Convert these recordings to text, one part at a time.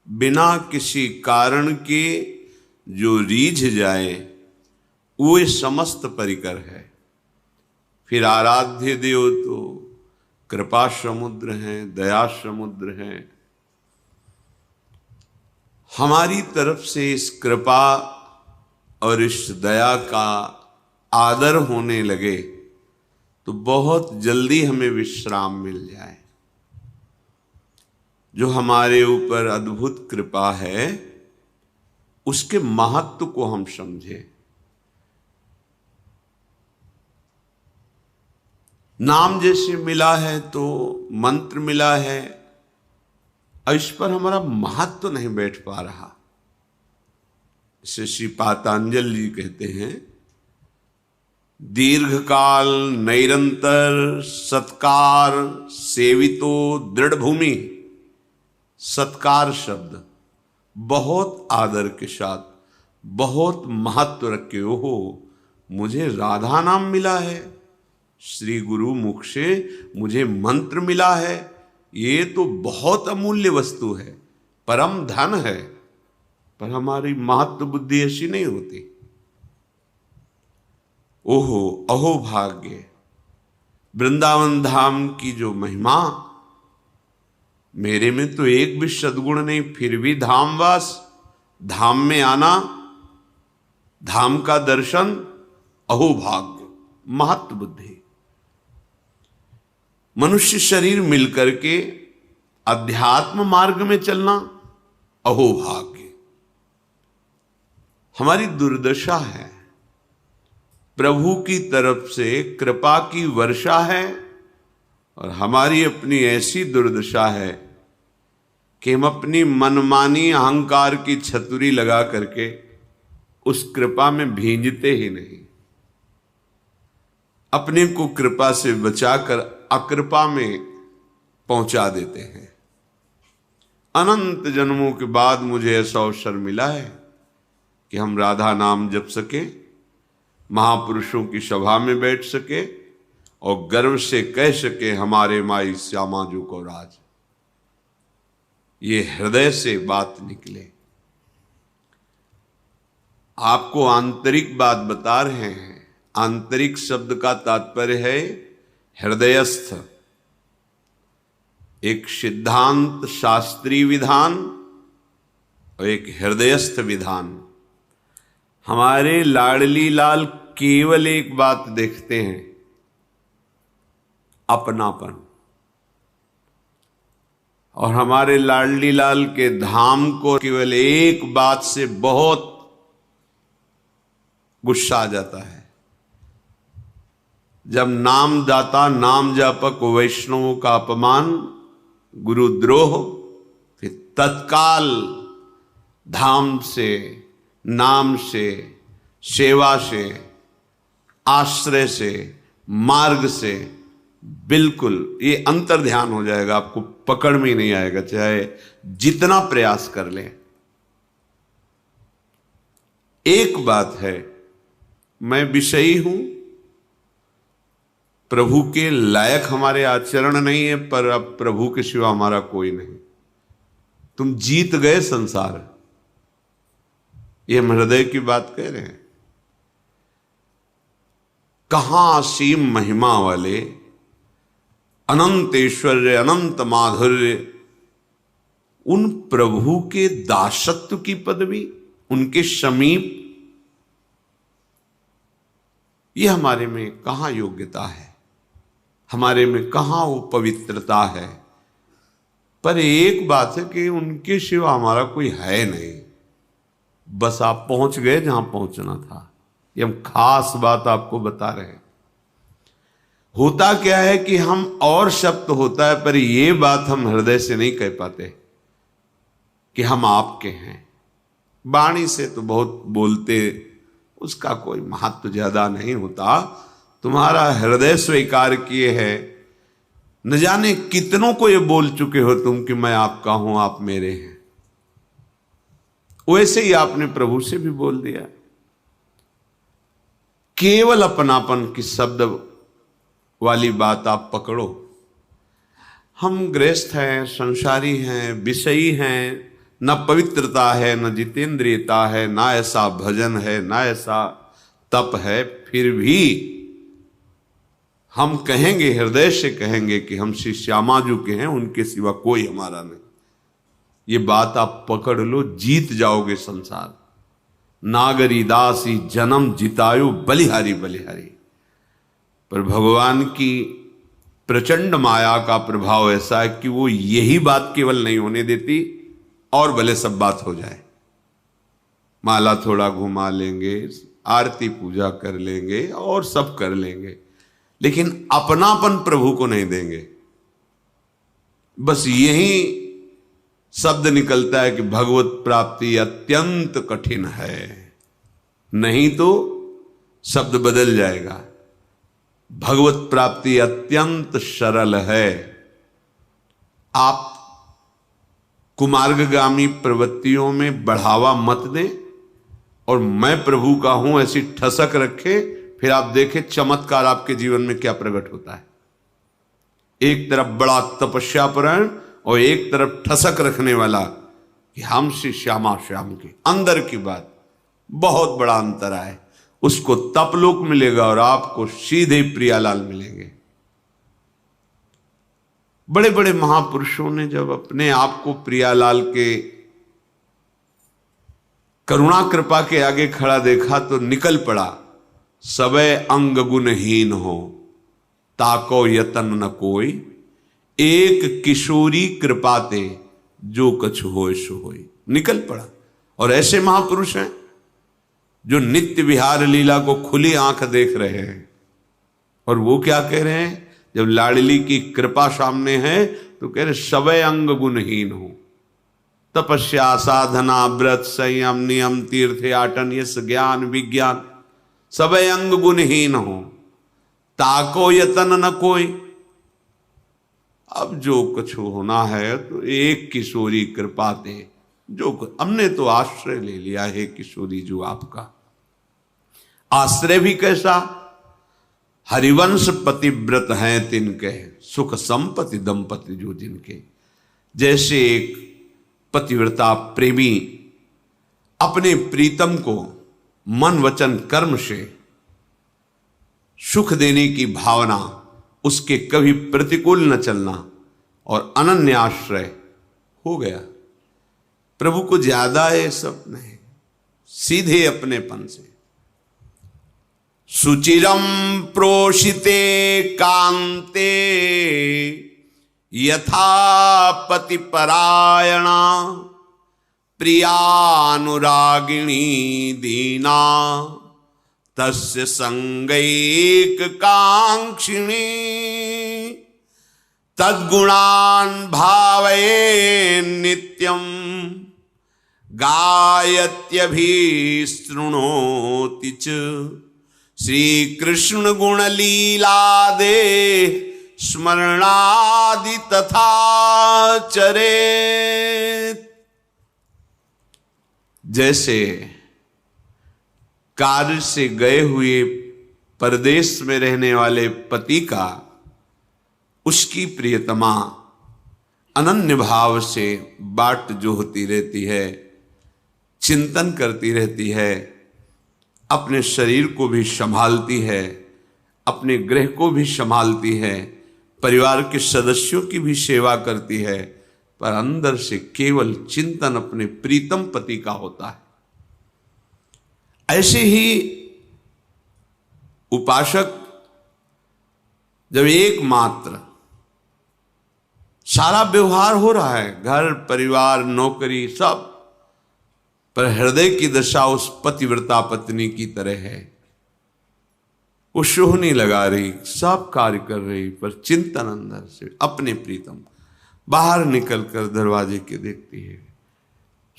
बिना किसी कारण के जो रीझ जाए वो समस्त परिकर है। फिर आराध्य देव तो कृपा समुद्र हैं, दया समुद्र हैं। हमारी तरफ से इस कृपा और इस दया का आदर होने लगे तो बहुत जल्दी हमें विश्राम मिल जाए। जो हमारे ऊपर अद्भुत कृपा है उसके महत्व को हम समझें। नाम जैसे मिला है तो मंत्र मिला है, इस पर हमारा महत्व नहीं बैठ पा रहा। इसे श्री पातंजलि जी कहते हैं, दीर्घकाल निरंतर सत्कार सेवितो दृढ़ भूमि। सत्कार शब्द बहुत आदर के साथ, बहुत महत्व रखे। हो मुझे राधा नाम मिला है, श्री गुरु मुख से मुझे मंत्र मिला है, ये तो बहुत अमूल्य वस्तु है, परम धन है। पर हमारी महत्व बुद्धि ऐसी नहीं होती। ओहो अहो भाग्य, वृंदावन धाम की जो महिमा, मेरे में तो एक भी सद्गुण नहीं, फिर भी धामवास, धाम में आना, धाम का दर्शन, अहो भाग्य, महत्व बुद्धि। मनुष्य शरीर मिलकर के अध्यात्म मार्ग में चलना, अहो भाग्य। हमारी दुर्दशा है, प्रभु की तरफ से कृपा की वर्षा है और हमारी अपनी ऐसी दुर्दशा है कि हम अपनी मनमानी अहंकार की छतुरी लगा करके उस कृपा में भींजते ही नहीं। अपने को कृपा से बचाकर अकृपा में पहुंचा देते हैं। अनंत जन्मों के बाद मुझे ऐसा अवसर मिला है कि हम राधा नाम जप सके, महापुरुषों की सभा में बैठ सके और गर्व से कह सके, हमारे माई श्यामा जो को राज। ये हृदय से बात निकले। आपको आंतरिक बात बता रहे हैं। आंतरिक शब्द का तात्पर्य है हृदयस्थ। एक सिद्धांत शास्त्रीय विधान और एक हृदयस्थ विधान। हमारे लाडली लाल केवल एक बात देखते हैं, अपनापन। और हमारे लाडली लाल के धाम को केवल एक बात से बहुत गुस्सा आ जाता है, जब नामदाता नाम जापक वैष्णवों का अपमान, गुरुद्रोह, फिर तत्काल धाम से, नाम से, सेवा से, आश्रय से, मार्ग से बिल्कुल ये अंतर ध्यान हो जाएगा। आपको पकड़ में ही नहीं आएगा, चाहे जितना प्रयास कर लें। एक बात है, मैं विषयी हूं, प्रभु के लायक हमारे आचरण नहीं है, पर अब प्रभु के सिवा हमारा कोई नहीं। तुम जीत गए संसार, ये हम हृदय की बात कह रहे हैं। कहां असीम महिमा वाले, अनंत ऐश्वर्य, अनंत माधुर्य, उन प्रभु के दासत्व की पदवी, उनके समीप, ये हमारे में कहां योग्यता है, हमारे में कहां वो पवित्रता है। पर एक बात है कि उनके सिवा हमारा कोई है नहीं। बस आप पहुंच गए जहां पहुंचना था। ये हम खास बात आपको बता रहे हैं। होता क्या है कि हम और शब्द होता है, पर ये बात हम हृदय से नहीं कह पाते कि हम आपके हैं। वाणी से तो बहुत बोलते, उसका कोई महत्व ज्यादा नहीं होता। तुम्हारा हृदय स्वीकार किए है, न जाने कितनों को ये बोल चुके हो तुम कि मैं आपका हूं, आप मेरे हैं। वैसे ही आपने प्रभु से भी बोल दिया। केवल अपनापन की शब्द वाली बात आप पकड़ो। हम गृहस्थ हैं, संसारी हैं, विषयी हैं, न पवित्रता है, न जितेंद्रियता है, ना ऐसा भजन है, ना ऐसा तप है, फिर भी हम कहेंगे, हृदय से कहेंगे कि हम श्री श्यामा जी के हैं, उनके सिवा कोई हमारा नहीं। ये बात आप पकड़ लो, जीत जाओगे संसार। नागरी दासी जन्म जितायो बलिहारी बलिहारी। पर भगवान की प्रचंड माया का प्रभाव ऐसा है कि वो यही बात केवल नहीं होने देती, और भले सब बात हो जाए। माला थोड़ा घुमा लेंगे, आरती पूजा कर लेंगे और सब कर लेंगे, लेकिन अपनापन प्रभु को नहीं देंगे। बस यही शब्द निकलता है कि भगवत प्राप्ति अत्यंत कठिन है, नहीं तो शब्द बदल जाएगा। भगवत प्राप्ति अत्यंत सरल है। आप कुमार्गगामी प्रवृत्तियों में बढ़ावा मत दें और मैं प्रभु का हूं ऐसी ठसक रखे, फिर आप देखें चमत्कार आपके जीवन में क्या प्रकट होता है। एक तरफ बड़ा तपस्यापरायण और एक तरफ ठसक रखने वाला कि हम श्री श्यामा श्याम के अंदर की बात, बहुत बड़ा अंतर है। उसको तपलोक मिलेगा और आपको सीधे प्रियालाल मिलेंगे। बड़े बड़े महापुरुषों ने जब अपने आप को प्रियालाल के करुणा कृपा के आगे खड़ा देखा तो निकल पड़ा, सबे अंग गुणहीन हो ताको यतन न कोई, एक किशोरी कृपाते जो कछु होय सो होय। निकल पड़ा। और ऐसे महापुरुष हैं जो नित्य विहार लीला को खुली आंख देख रहे हैं। और वो क्या कह रहे हैं, जब लाडली की कृपा सामने है तो कह रहे सबे अंग गुणहीन हो। तपस्या, साधना, व्रत, संयम, नियम, तीर्थ आटन, यश, ज्ञान, विज्ञान, सबे अंग गुणहीन हो ताको यतन न कोई। अब जो कुछ होना है तो एक किशोरी कृपाते, जो हमने तो आश्रय ले लिया है किशोरी जो आपका। आश्रय भी कैसा, हरिवंश पतिव्रत हैं तिनके, सुख संपत्ति दंपति जो जिनके। जैसे एक पतिव्रता प्रेमी अपने प्रीतम को मन वचन कर्म से सुख देने की भावना, उसके कभी प्रतिकूल न चलना और अनन्य आश्रय हो गया। प्रभु को ज्यादा ये सब नहीं, सीधे अपनेपन से। सुचिरम प्रोषिते कांते यथा पति परायणा, प्रियानुरागिणी दीना तस्य संगैक कांक्षिणी, तद्गुणान् भावये नित्यं गायत्यभिशृणोति च, श्री कृष्ण गुण लीला दे स्मरणादि तथा चरेत। जैसे कार्य से गए हुए परदेश में रहने वाले पति का उसकी प्रियतमा अनन्य भाव से बाट जो होती रहती है, चिंतन करती रहती है, अपने शरीर को भी संभालती है, अपने गृह को भी संभालती है, परिवार के सदस्यों की भी सेवा करती है, पर अंदर से केवल चिंतन अपने प्रीतम पति का होता है। ऐसे ही उपासक जब एकमात्र सारा व्यवहार हो रहा है, घर परिवार नौकरी सब, पर हृदय की दशा उस पतिव्रता पत्नी की तरह है। वो शोहनी लगा रही, सब कार्य कर रही, पर चिंतन अंदर से अपने प्रीतम। बाहर निकलकर दरवाजे के देखती है,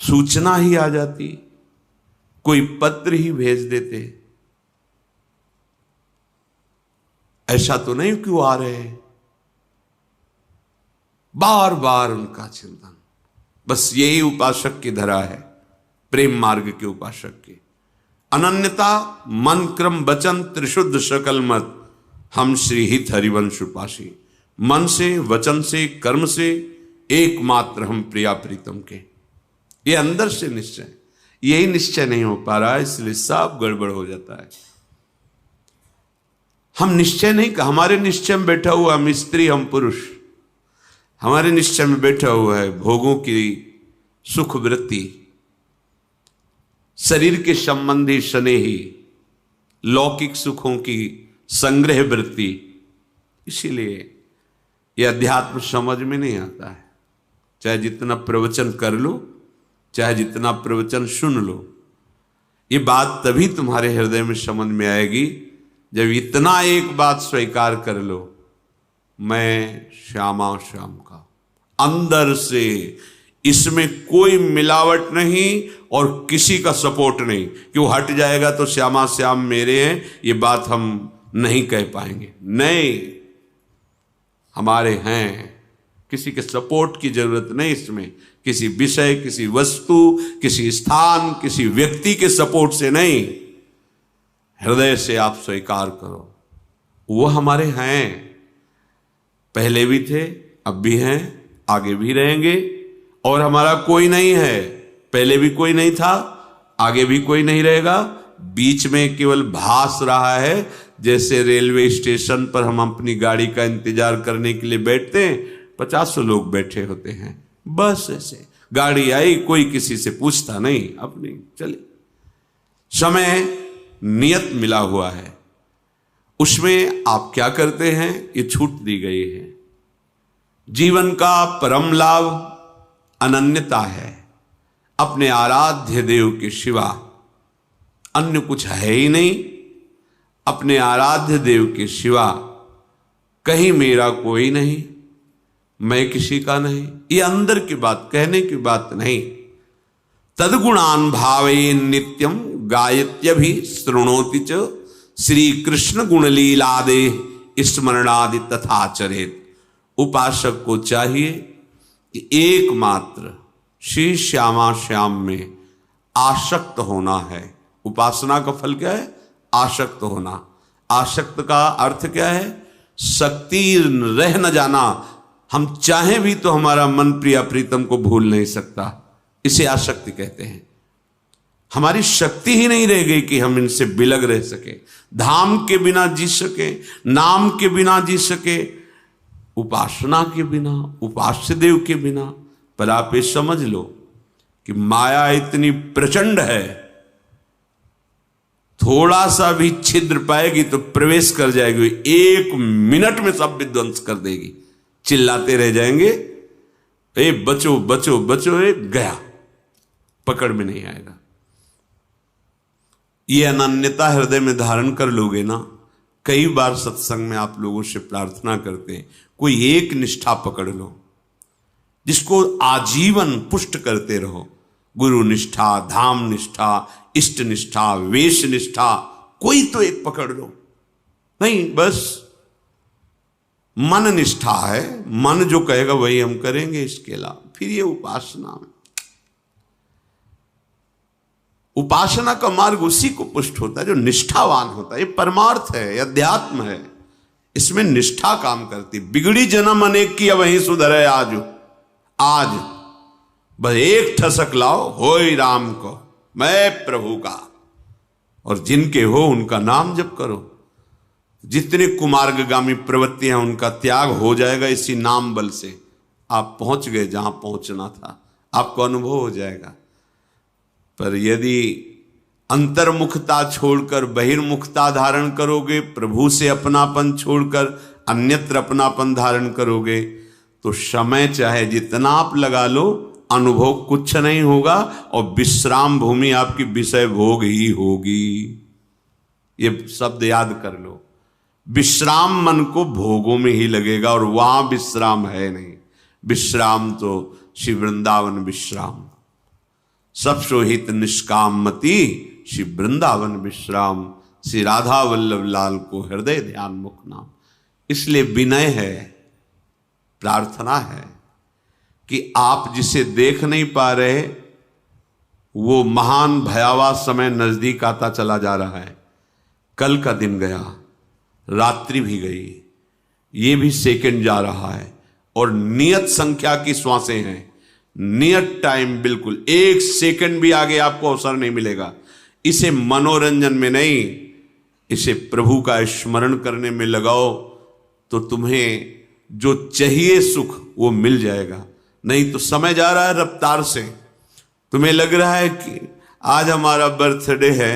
सूचना ही आ जाती, कोई पत्र ही भेज देते, ऐसा तो नहीं कि वो आ रहे हैं। बार बार उनका चिंतन, बस यही उपासक की धरा है, प्रेम मार्ग के उपासक की अनन्यता। मन क्रम वचन त्रिशुद्ध सकल मत, हम श्री हित हरिवंश उपासी। मन से, वचन से, कर्म से एकमात्र हम प्रिया प्रीतम के। ये अंदर से निश्चय, यही निश्चय नहीं हो पा रहा है, इसलिए सब गड़बड़ हो जाता है। हम निश्चय नहीं, हमारे निश्चय में बैठा हुआ हम स्त्री हम पुरुष, हमारे निश्चय में बैठा हुआ है भोगों की सुख वृत्ति, शरीर के संबंधी स्नेही लौकिक सुखों की संग्रह वृत्ति। इसीलिए यह अध्यात्म समझ में नहीं आता है। चाहे जितना प्रवचन कर लो, चाहे जितना प्रवचन सुन लो, ये बात तभी तुम्हारे हृदय में समझ में आएगी जब इतना एक बात स्वीकार कर लो, मैं श्यामा श्याम का, अंदर से इसमें कोई मिलावट नहीं और किसी का सपोर्ट नहीं कि वो हट जाएगा तो श्यामा श्याम मेरे हैं, ये बात हम नहीं कह पाएंगे। नहीं, हमारे हैं, किसी के सपोर्ट की जरूरत नहीं इसमें, किसी विषय, किसी वस्तु, किसी स्थान, किसी व्यक्ति के सपोर्ट से नहीं, हृदय से आप स्वीकार करो वो हमारे हैं, पहले भी थे, अब भी हैं, आगे भी रहेंगे। और हमारा कोई नहीं है, पहले भी कोई नहीं था, आगे भी कोई नहीं रहेगा, बीच में केवल भास रहा है। जैसे रेलवे स्टेशन पर हम अपनी गाड़ी का इंतजार करने के लिए बैठते हैं, 50 लोग बैठे होते हैं, बस ऐसे गाड़ी आई, कोई किसी से पूछता नहीं, अपनी चले। समय नियत मिला हुआ है, उसमें आप क्या करते हैं ये छूट दी गई है। जीवन का परम लाभ अनन्यता है, अपने आराध्य देव के सिवा अन्य कुछ है ही नहीं। अपने आराध्य देव के सिवा कहीं मेरा कोई नहीं, मैं किसी का नहीं। ये अंदर की बात, कहने की बात नहीं। तद्गुणान भावे नित्यम गायत्यभि शृणोति च श्री कृष्ण गुणलीलादे स्मरणादि तथाचरेत। उपासक को चाहिए कि एकमात्र श्री श्यामा श्याम में आसक्त होना है। उपासना का फल क्या है? आसक्त होना। आसक्त का अर्थ क्या है? शक्ति रह न जाना। हम चाहें भी तो हमारा मन प्रिया प्रीतम को भूल नहीं सकता, इसे आसक्ति कहते हैं। हमारी शक्ति ही नहीं रह गई कि हम इनसे बिलग रह सके, धाम के बिना जी सके, नाम के बिना जी सके, उपासना के बिना, उपास्य देव के बिना। पर आप ये समझ लो कि माया इतनी प्रचंड है, थोड़ा सा भी छिद्र पाएगी तो प्रवेश कर जाएगी, 1 मिनट में सब विध्वंस कर देगी। चिल्लाते रह जाएंगे, ए बचो बचो बचो, ए गया, पकड़ में नहीं आएगा। ये अनन्यता हृदय में धारण कर लोगे ना। कई बार सत्संग में आप लोगों से प्रार्थना करते हैं, कोई एक निष्ठा पकड़ लो जिसको आजीवन पुष्ट करते रहो। गुरु निष्ठा, धाम निष्ठा, इष्ट निष्ठा, वेश निष्ठा, कोई तो एक पकड़ लो। नहीं, बस मन निष्ठा है, मन जो कहेगा वही हम करेंगे, इसके अलावा फिर ये उपासना में, उपासना का मार्ग उसी को पुष्ट होता है जो निष्ठावान होता है। ये परमार्थ है, ये अध्यात्म है, इसमें निष्ठा काम करती। बिगड़ी जन्म अनेक की वहीं सुधरे आज। आज बस एक ठसक लाओ, होय राम को, मैं प्रभु का, और जिनके हो उनका नाम जप करो। जितने कुमार्गगामी प्रवृत्तियां उनका त्याग हो जाएगा इसी नाम बल से। आप पहुंच गए जहां पहुंचना था, आपको अनुभव हो जाएगा। पर यदि अंतर्मुखता छोड़कर बहिर्मुखता धारण करोगे, प्रभु से अपनापन छोड़कर अन्यत्र अपनापन धारण करोगे, तो समय चाहे जितना आप लगा लो, अनुभव कुछ नहीं होगा और विश्राम भूमि आपकी विषय भोग ही होगी। ये शब्द याद कर लो। विश्राम मन को भोगों में ही लगेगा और वहां विश्राम है नहीं। विश्राम तो श्री वृंदावन विश्राम, सब सोहित निष्काम मति श्री वृंदावन विश्राम। श्री राधा वल्लभ लाल को हृदय ध्यान मुख नाम। इसलिए विनय है, प्रार्थना है कि आप जिसे देख नहीं पा रहे, वो महान भयावह समय नजदीक आता चला जा रहा है। कल का दिन गया, रात्रि भी गई, ये भी सेकंड जा रहा है और नियत संख्या की श्वासें हैं। नियत टाइम, बिल्कुल एक सेकंड भी आगे आपको अवसर नहीं मिलेगा। इसे मनोरंजन में नहीं, इसे प्रभु का स्मरण करने में लगाओ तो तुम्हें जो चाहिए सुख वो मिल जाएगा। नहीं तो समय जा रहा है रफ्तार से। तुम्हें लग रहा है कि आज हमारा बर्थडे है,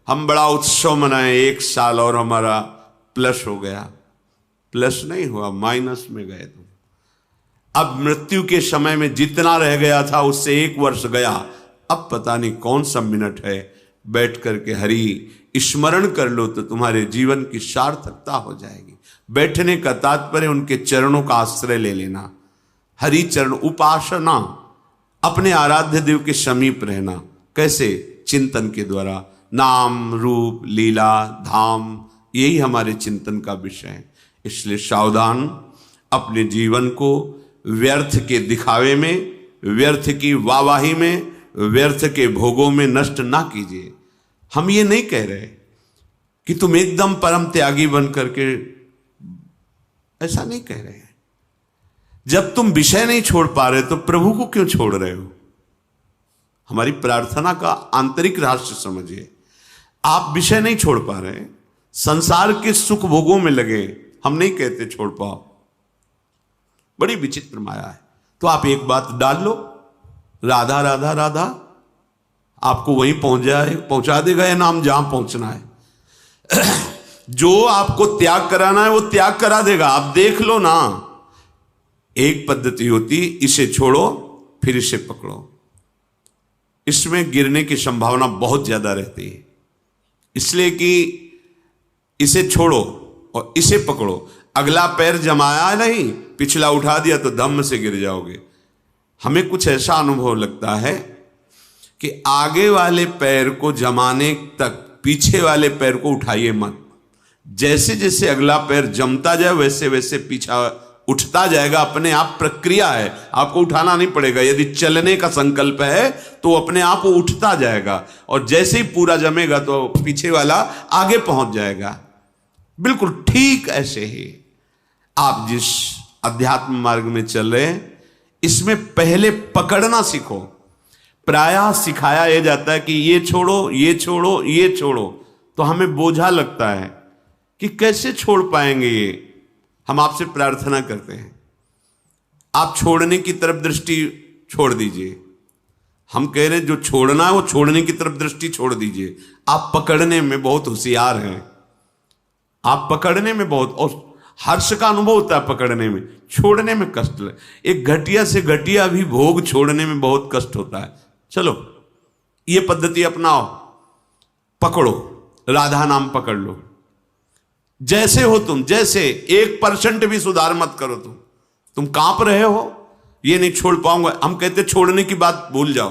हम बड़ा उत्सव मनाएं, 1 साल और हमारा प्लस हो गया। प्लस नहीं हुआ, माइनस में गए तुम। अब मृत्यु के समय में जितना रह गया था उससे 1 वर्ष गया, अब पता नहीं कौन सा मिनट है। बैठ करके हरि स्मरण कर लो तो तुम्हारे जीवन की सार्थकता हो जाएगी। बैठने का तात्पर्य उनके चरणों का आश्रय ले लेना। हरि चरण उपासना, अपने आराध्य देव के समीप रहना। कैसे? चिंतन के द्वारा। नाम रूप लीला धाम, यही हमारे चिंतन का विषय है। इसलिए सावधान, अपने जीवन को व्यर्थ के दिखावे में, व्यर्थ की वाहवाही में, व्यर्थ के भोगों में नष्ट ना कीजिए। हम ये नहीं कह रहे कि तुम एकदम परम त्यागी बन करके, ऐसा नहीं कह रहे हैं। जब तुम विषय नहीं छोड़ पा रहे तो प्रभु को क्यों छोड़ रहे हो? हमारी प्रार्थना का आंतरिक रहस्य समझिए। आप विषय नहीं छोड़ पा रहे, संसार के सुख भोगों में लगे, हम नहीं कहते छोड़ पाओ, बड़ी विचित्र माया है। तो आप एक बात डाल लो, राधा राधा राधा, आपको वहीं पहुंचा देगा ये नाम जहां पहुंचना है। जो आपको त्याग कराना है वो त्याग करा देगा, आप देख लो ना। एक पद्धति होती, इसे छोड़ो फिर इसे पकड़ो। इसमें गिरने की संभावना बहुत ज्यादा रहती है, इसलिए कि इसे छोड़ो और इसे पकड़ो। अगला पैर जमाया नहीं, पिछला उठा दिया तो धम्म से गिर जाओगे। हमें कुछ ऐसा अनुभव लगता है कि आगे वाले पैर को जमाने तक पीछे वाले पैर को उठाइए मत। जैसे जैसे अगला पैर जमता जाए वैसे वैसे पीछा उठता जाएगा। अपने आप प्रक्रिया है, आपको उठाना नहीं पड़ेगा। यदि चलने का संकल्प है तो अपने आप वो उठता जाएगा, और जैसे ही पूरा जमेगा तो पीछे वाला आगे पहुंच जाएगा। बिल्कुल ठीक ऐसे ही आप जिस अध्यात्म मार्ग में चल रहे हैं, इसमें पहले पकड़ना सीखो। प्रायः सिखाया यह जाता है कि ये छोड़ो, ये छोड़ो, ये छोड़ो, तो हमें बोझा लगता है कि कैसे छोड़ पाएंगे ये। हम आपसे प्रार्थना करते हैं, आप छोड़ने की तरफ दृष्टि छोड़ दीजिए। हम कह रहे हैं जो छोड़ना है वो छोड़ने की तरफ दृष्टि छोड़ दीजिए। आप पकड़ने में बहुत होशियार हैं, आप पकड़ने में बहुत, और हर्ष का अनुभव होता है पकड़ने में, छोड़ने में कष्ट है। एक घटिया से घटिया भी भोग छोड़ने में बहुत कष्ट होता है। चलो ये पद्धति अपनाओ, पकड़ो, राधा नाम पकड़ लो। जैसे हो तुम, जैसे 1% भी सुधार मत करो। तुम कांप रहे हो, ये नहीं छोड़ पाऊंगा। हम कहते छोड़ने की बात भूल जाओ,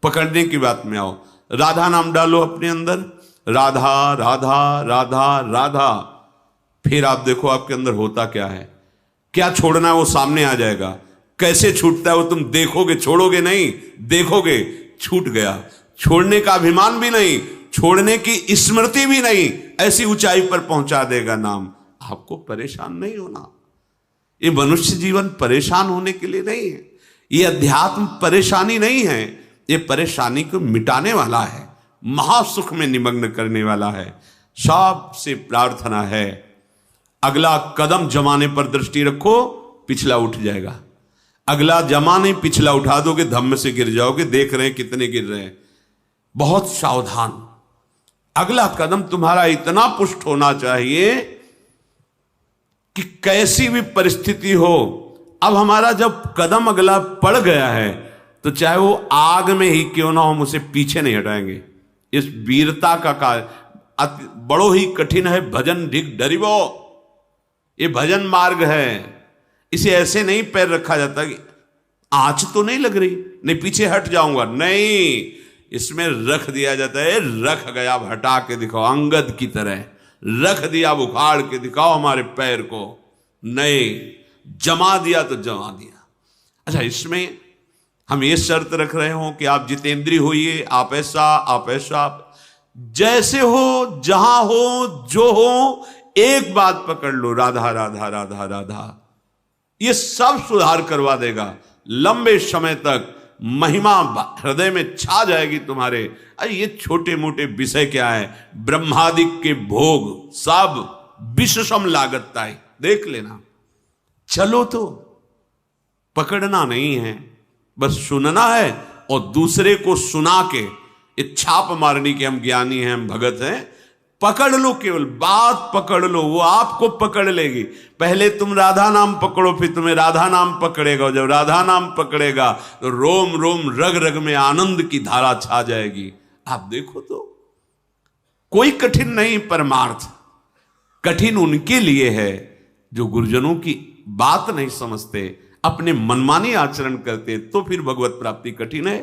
पकड़ने की बात में आओ। राधा नाम डालो अपने अंदर, राधा राधा राधा राधा। फिर आप देखो आपके अंदर होता क्या है। क्या छोड़ना है वो सामने आ जाएगा। कैसे छूटता है वो तुम देखोगे, छोड़ोगे नहीं, देखोगे छूट गया। छोड़ने का अभिमान भी नहीं, छोड़ने की स्मृति भी नहीं, ऐसी ऊंचाई पर पहुंचा देगा नाम। आपको परेशान नहीं होना। ये मनुष्य जीवन परेशान होने के लिए नहीं है, ये अध्यात्म परेशानी नहीं है, ये परेशानी को मिटाने वाला है, महासुख में निमग्न करने वाला है। सबसे प्रार्थना है, अगला कदम जमाने पर दृष्टि रखो, पिछला उठ जाएगा। अगला जमा नहीं, पिछला उठा दोगे, धम्म से गिर जाओगे। देख रहे हैं कितने गिर रहे हैं। बहुत सावधान। अगला कदम तुम्हारा इतना पुष्ट होना चाहिए कि कैसी भी परिस्थिति हो, अब हमारा जब कदम अगला पड़ गया है तो चाहे वो आग में ही क्यों ना हो, हम उसे पीछे नहीं हटाएंगे। इस वीरता का कार्य बड़ो ही कठिन है। भजन ढिग डरिबो, ये भजन मार्ग है। इसे ऐसे नहीं पैर रखा जाता कि आंच तो नहीं लग रही, नहीं पीछे हट जाऊंगा, नहीं, इसमें रख दिया जाता है। रख गया, अब हटा के दिखाओ, अंगद की तरह रख दिया, उखाड़ के दिखाओ हमारे पैर को। नहीं, जमा दिया तो जमा दिया। अच्छा, इसमें हम ये शर्त रख रहे हो कि आप जितेंद्रिय होइए, आप ऐसा, आप ऐसा, जैसे हो, जहां हो, जो हो, एक बात पकड़ लो, राधा राधा राधा राधा। ये सब सुधार करवा देगा। लंबे समय तक महिमा हृदय में छा जाएगी तुम्हारे। अरे ये छोटे मोटे विषय क्या है, ब्रह्मादिक के भोग सब विषम लागतता है, देख लेना। चलो तो पकड़ना नहीं है, बस सुनना है और दूसरे को सुना के छाप मारनी के हम ज्ञानी हैं, हम भगत हैं। पकड़ लो, केवल बात पकड़ लो, वो आपको पकड़ लेगी। पहले तुम राधा नाम पकड़ो, फिर तुम्हें राधा नाम पकड़ेगा, और जब राधा नाम पकड़ेगा तो रोम रोम रग रग में आनंद की धारा छा जाएगी। आप देखो तो कोई कठिन नहीं परमार्थ, कठिन उनके लिए है जो गुरुजनों की बात नहीं समझते, अपने मनमानी आचरण करते, तो फिर भगवत प्राप्ति कठिन है।